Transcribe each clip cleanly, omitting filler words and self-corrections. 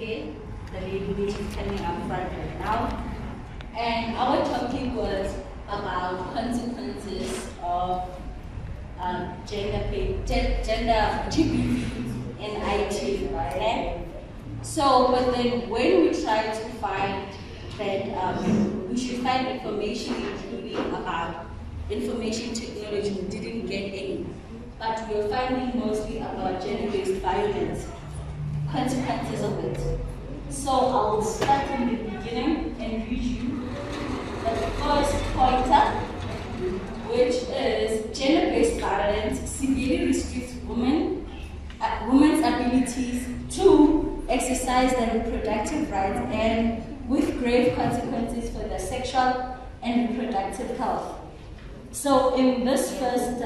here, the lady which is coming up front right now. And our topic was about consequences of gender GBV in IT, right? So, but then when we tried to find that we should find information including about information technology, we didn't get any. But we are finding mostly about gender-based violence, consequences of it. So I will start in the beginning and read you the first pointer, which is gender-based violence severely restricts women's abilities to exercise their reproductive rights and with grave consequences for their sexual and reproductive health. So in this first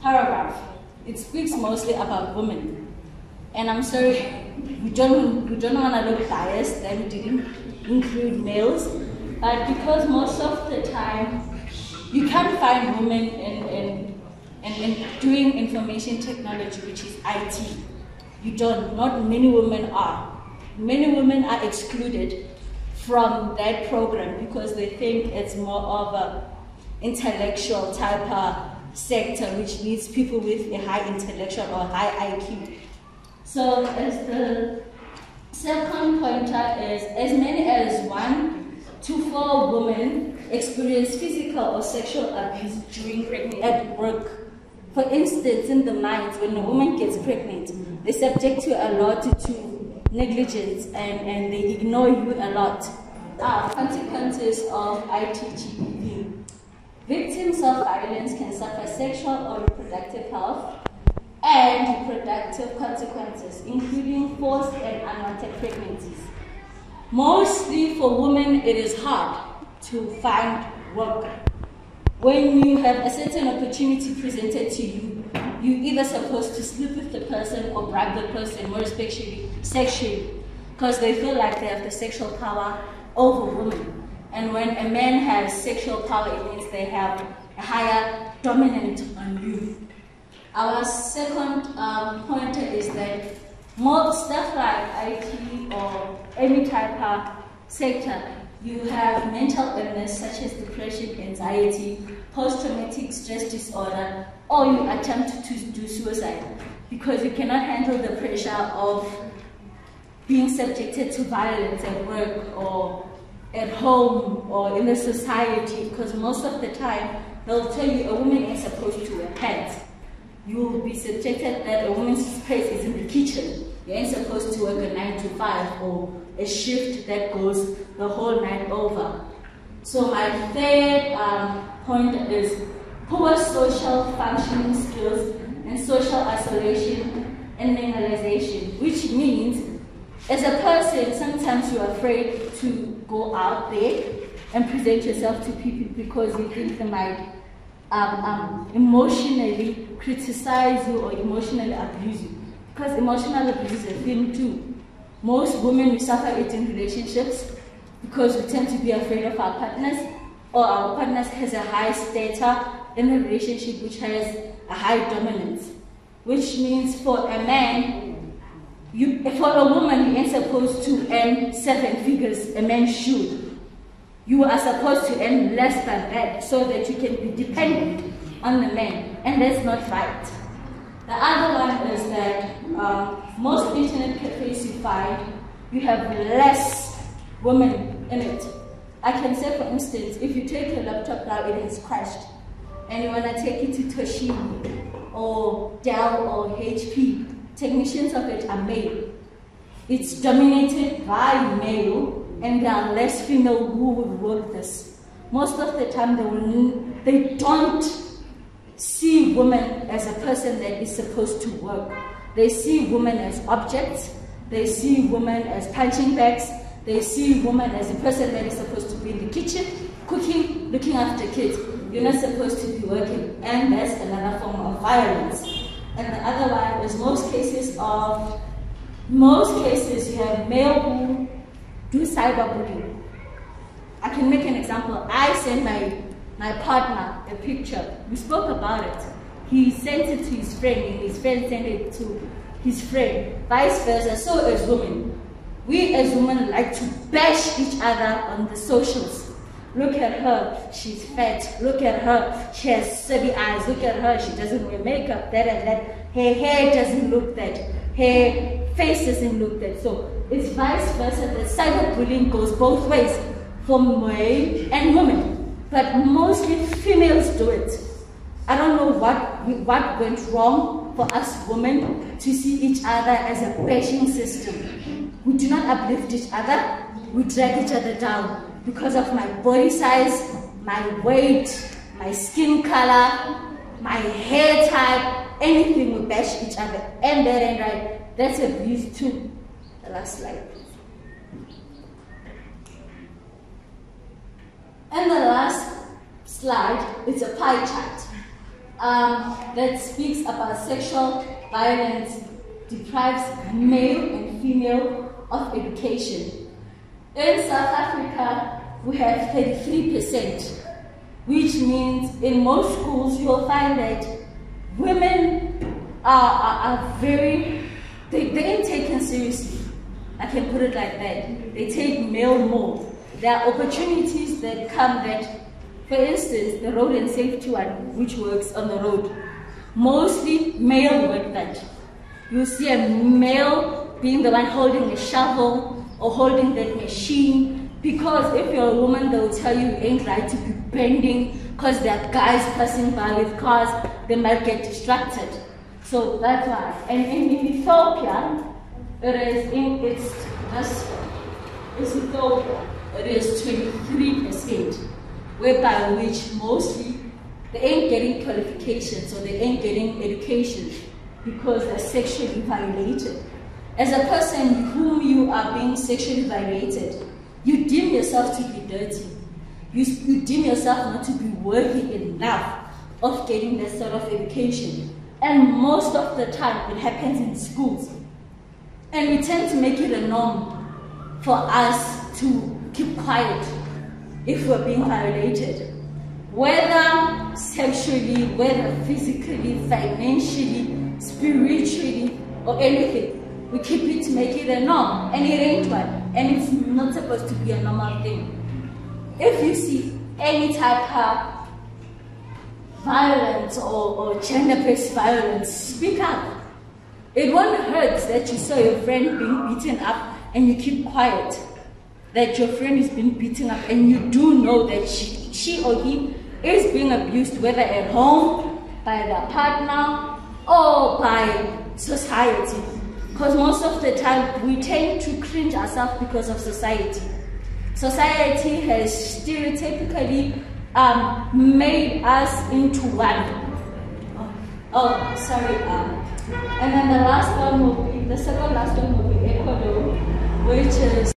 paragraph, it speaks mostly about women. And I'm sorry, we don't want to look biased that we didn't include males, but because most of the time you can't find women in doing information technology, which is IT. You don't, not many women are. Many women are excluded from that program because they think it's more of a intellectual type of sector which needs people with a high intellectual or high IQ. So as the second pointer is, as many as 1 to 4 women experience physical or sexual abuse during pregnancy at work. For instance, in the mines, when a woman gets pregnant, they're subject to a lot to negligence and they ignore you a lot. Consequences of ITGBV. Victims of violence can suffer sexual or reproductive health and reproductive consequences, including forced and unwanted pregnancies. Mostly for women, it is hard to find work. When you have a certain opportunity presented to you, you're either supposed to sleep with the person or bribe the person, more especially sexually, because they feel like they have the sexual power over women. And when a man has sexual power, it means they have a higher dominance on you. Our second pointer is that more stuff like IT or any type of sector, you have mental illness such as depression, anxiety, post-traumatic stress disorder, or you attempt to do suicide because you cannot handle the pressure of being subjected to violence at work or at home or in the society, because most of the time they'll tell you a woman ain't supposed to wear pants. You will be subjected that a woman's place is in the kitchen. You ain't supposed to work a 9 to 5 or a shift that goes the whole night over. So my third point is poor social functioning skills and social isolation and minimalization, which means as a person, sometimes you're afraid to go out there and present yourself to people because you think they might emotionally criticize you or emotionally abuse you. Because emotional abuse is a thing too. Most women, we suffer it in relationships because we tend to be afraid of our partners, or our partners has a high status in the relationship which has a high dominance. Which means for a man, for a woman, you ain't supposed to earn 7 figures, a man should. You are supposed to earn less than that so that you can be dependent on the man, and that's not right. The other one is that most internet cafes you find, you have less women in it. I can say, for instance, if you take your laptop now, it is crashed, and you want to take it to Toshiba or Dell or HP, technicians of it are male. It's dominated by male, and there are less female who would work this. Most of the time, they don't see women as a person that is supposed to work. They see women as objects. They see women as punching bags. They see women as a person that is supposed to be in the kitchen, cooking, looking after kids. You're not supposed to be working, and that's another form of violence. And the other one is most cases you have male who do cyberbullying. I can make an example. I sent my partner a picture. We spoke about it. He sent it to his friend, and his friend sent it to his friend, vice versa. So as women, we as women like to bash each other on the socials. Look at her, she's fat. Look at her, she has stubby eyes. Look at her, she doesn't wear makeup, that and that. Her hair doesn't look that. Her face doesn't look that. So it's vice versa. The cyberbullying goes both ways, for male and women. But mostly females do it. I don't know what went wrong for us women to see each other as a bashing system. We do not uplift each other, we drag each other down. Because of my body size, my weight, my skin color, my hair type, anything we bash each other. And that ain't right. That's abuse too. The last slide. And the last slide is a pie chart that speaks about sexual violence deprives male and female of education. In South Africa, we have 33%, which means in most schools you'll find that women are very, they ain't taken seriously. I can put it like that. They take male more. There are opportunities that come that, for instance, the road and safety one, which works on the road, mostly male work that. You see a male being the one holding a shovel or holding that machine, because if you're a woman, they'll tell you ain't right to be bending because there are guys passing by with cars, they might get distracted. So that's why. And in Ethiopia, it's Ethiopia, it is 23%, whereby which mostly they ain't getting qualifications or they ain't getting education because they're sexually violated. As a person whom you are being sexually violated, you deem yourself to be dirty. You deem yourself not to be worthy enough of getting that sort of education. And most of the time, it happens in schools. And we tend to make it a norm for us to keep quiet if we're being violated. Whether sexually, whether physically, financially, spiritually, or anything. We keep it to make it a norm, and it ain't one, and it's not supposed to be a normal thing. If you see any type of violence or gender-based violence, speak up. It won't hurt that you saw your friend being beaten up and you keep quiet. That your friend is being beaten up and you do know that she or he is being abused, whether at home, by their partner, or by society. Because most of the time, we tend to cringe ourselves because of society. Society has stereotypically made us into one. Oh, sorry. And then the last one will be, the second last one will be Ecuador, which is